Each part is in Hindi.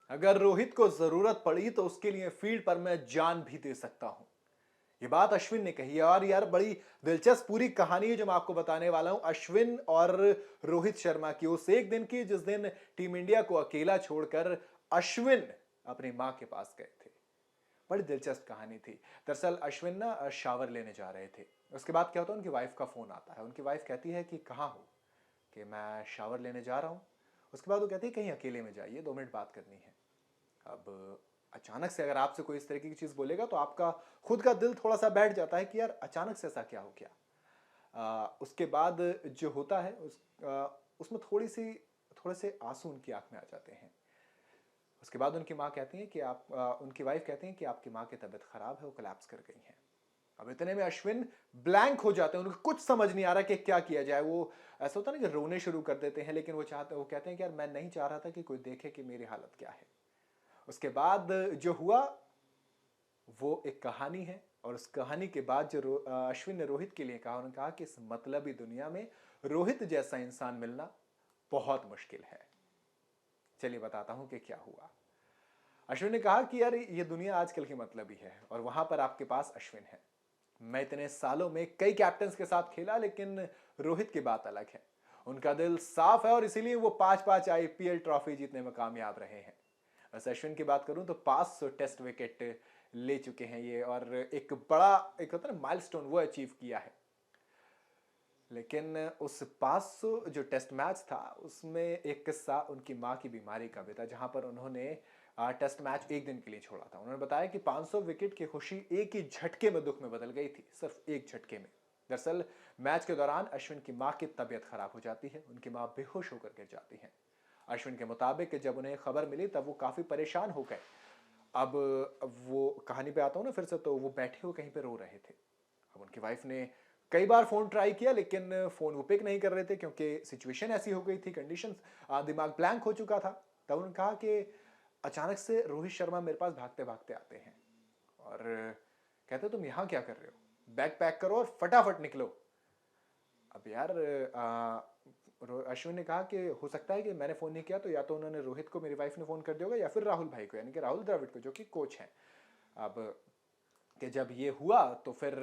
अगर रोहित को जरूरत पड़ी तो उसके लिए फील्ड पर मैं जान भी दे सकता हूं। ये बात अश्विन ने कही है और यार बड़ी दिलचस्प पूरी कहानी है जो मैं आपको बताने वाला हूं अश्विन और रोहित शर्मा की। उस एक दिन की जिस दिन टीम इंडिया को अकेला छोड़कर अश्विन अपनी मां के पास गए थे। बड़ी दिलचस्प कहानी थी। दरअसल अश्विन ना शावर लेने जा रहे थे। उसके बाद क्या होता है, उनकी वाइफ का फोन आता है। उनकी वाइफ कहती है कि कहाँ हो, कि मैं शावर लेने जा रहा हूँ। उसके बाद वो कहती है कहीं अकेले में जाइए, 2 मिनट बात करनी है। अब अचानक से अगर आपसे कोई इस तरीके की चीज बोलेगा तो आपका खुद का दिल थोड़ा सा बैठ जाता है कि यार अचानक से ऐसा क्या हो गया। उसके बाद जो होता है उसमें थोड़े से आंसू उनकी आंख में आ जाते हैं। उसके बाद उनकी माँ कहती हैं कि उनकी वाइफ कहती हैं कि आपकी माँ की तबीयत खराब है, वो कोलैप्स कर गई हैं। अब इतने में अश्विन ब्लैंक हो जाते हैं, उनको कुछ समझ नहीं आ रहा कि क्या किया जाए। वो ऐसा होता है ना कि रोने शुरू कर देते हैं, लेकिन वो कहते हैं कि यार मैं नहीं चाह रहा था कि कोई देखे कि मेरी हालत क्या है। उसके बाद जो हुआ वो एक कहानी है और उस कहानी के बाद जो अश्विन ने रोहित के लिए कहा, उन्होंने कहा कि इस मतलबी दुनिया में रोहित जैसा इंसान मिलना बहुत मुश्किल है। चलिए बताता हूं कि क्या हुआ। अश्विन ने कहा कि यार ये दुनिया आजकल की मतलबी है और वहां पर आपके पास अश्विन है। मैं इतने सालों में कई कैप्टन्स के साथ खेला, लेकिन रोहित की बात अलग है। उनका दिल साफ है और इसीलिए वो 5-5 आईपीएल ट्रॉफी जीतने में कामयाब रहे हैं। वैसे अश्विन की बात करूं तो 500 टेस्ट विकेट ले चुके हैं ये, और एक होता है ना माइलस्टोन, वो अचीव किया है। लेकिन उस 500 जो टेस्ट मैच था उसमें एक किस्सा उनकी मां की बीमारी का भी था, जहां पर उन्होंने टेस्ट मैच एक दिन के लिए छोड़ा था। उन्होंने बताया कि 500 विकेट की खुशी एक ही झटके में दुख में बदल गई थी, सिर्फ एक झटके में। दरअसल मैच के दौरान अश्विन की मां की तबीयत खराब हो जाती है, उनकी मां बेहोश होकर गिर जाती है। अश्विन के मुताबिक जब उन्हें खबर मिली तब वो काफी परेशान हो गए। अब वो कहानी पे आता हूं ना फिर से, तो वो बैठे हुए कहीं पे रो रहे थे। अब उनकी वाइफ ने कई बार फोन ट्राई किया, लेकिन फोन वो पिक नहीं कर रहे थे क्योंकि सिचुएशन ऐसी हो गई थी, कंडीशन, दिमाग ब्लैंक हो चुका था। तब उन्होंने कहा कि अचानक से रोहित शर्मा मेरे पास भागते भागते आते हैं और कहते तुम यहां क्या कर रहे हो, बैग पैक करो और फटाफट निकलो। अब यार अश्विन ने कहा कि हो सकता है कि मैंने फोन नहीं किया तो या तो उन्होंने रोहित को, मेरी वाइफ ने फोन कर दिया होगा, या फिर राहुल भाई को, यानी कि राहुल द्रविड़ को जो कि कोच हैं। अब कि जब ये हुआ तो फिर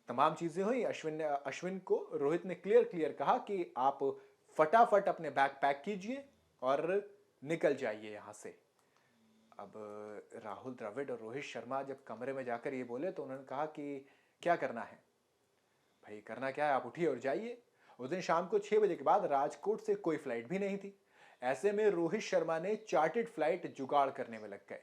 तमाम चीजें हुई। अश्विन को रोहित ने क्लियर क्लियर कहा कि आप फटाफट अपने बैग पैक कीजिए और निकल जाइए यहां से। अब राहुल द्रविड़ और रोहित शर्मा जब कमरे में जाकर ये बोले तो उन्होंने कहा कि क्या करना है भाई, करना क्या है, आप उठिए और जाइए। उस दिन शाम को 6 बजे के बाद राजकोट से कोई फ्लाइट भी नहीं थी। ऐसे में रोहित शर्मा ने चार्टेड फ्लाइट जुगाड़ करने में लग गए।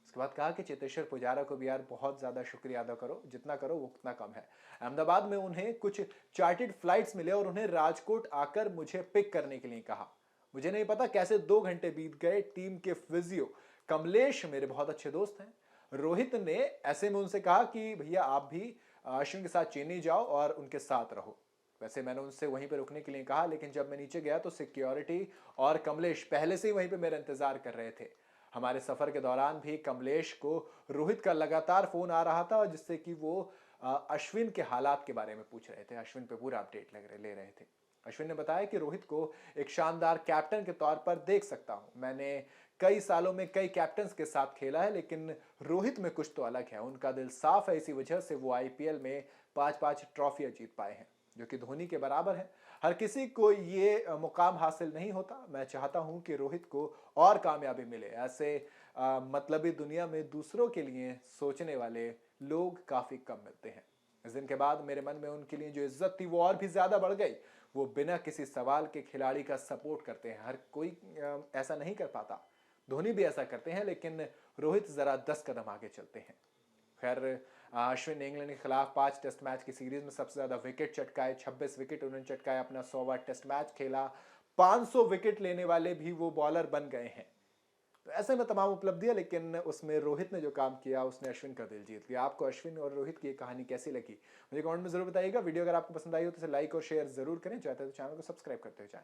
उसके बाद कहा कि चेतेश्वर पुजारा को भी यार बहुत ज्यादा शुक्रिया अदा करो, जितना करो वो उतना कम है। अहमदाबाद में उन्हें कुछ चार्टेड फ्लाइट्स मिले और उन्हें राजकोट आकर मुझे पिक करने के लिए कहा। मुझे नहीं पता कैसे 2 घंटे बीत गए। टीम के फिजियो कमलेश मेरे बहुत अच्छे दोस्त हैं। रोहित ने ऐसे में उनसे कहा कि भैया आप भी अश्विन के साथ चेन्नई जाओ और उनके साथ रहो। वैसे मैंने उनसे वहीं पर रुकने के लिए कहा, लेकिन जब मैं नीचे गया तो सिक्योरिटी और कमलेश पहले से ही वहीं पे मेरा इंतजार कर रहे थे। हमारे सफर के दौरान भी कमलेश को रोहित का लगातार फोन आ रहा था, जिससे कि वो अश्विन के हालात के बारे में पूछ रहे थे, ले रहे थे। अश्विन ने बताया कि रोहित को एक शानदार कैप्टन के तौर पर देख सकता हूं। मैंने कई सालों में कई कैप्टन्स के साथ खेला है, लेकिन रोहित में कुछ तो अलग है। उनका दिल साफ है, इसी वजह से वो आईपीएल में 5-5 ट्रॉफियां जीत पाए हैं, जो कि धोनी के बराबर है। हर किसी को ये मुकाम हासिल नहीं होता। मैं चाहता हूं कि रोहित को और कामयाबी मिले। ऐसे मतलबी दुनिया में दूसरों के लिए सोचने वाले लोग काफी कम मिलते हैं। इस दिन के बाद मेरे मन में उनके लिए जो इज्जत थी वो और भी ज्यादा बढ़ गई। वो बिना किसी सवाल के खिलाड़ी का सपोर्ट करते हैं। हर कोई ऐसा नहीं कर पाता। धोनी भी ऐसा करते हैं, लेकिन रोहित जरा 10 कदम आगे चलते हैं। खैर, अश्विन ने इंग्लैंड के खिलाफ 5 टेस्ट मैच की सीरीज में सबसे ज्यादा विकेट चटकाए, 26 विकेट उन्होंने चटकाए। अपना 100वां टेस्ट मैच खेला, 500 विकेट लेने वाले भी वो बॉलर बन गए हैं। तो ऐसे में तमाम उपलब्धियां, लेकिन उसमें रोहित ने जो काम किया उसने अश्विन का दिल जीत लिया। आपको अश्विन और रोहित की कहानी कैसी लगी मुझे कमेंट में जरूर बताइएगा। वीडियो अगर आपको पसंद आई हो तो इसे लाइक और शेयर जरूर करें। चाहते तो चैनल को सब्सक्राइब करते हो जाएं।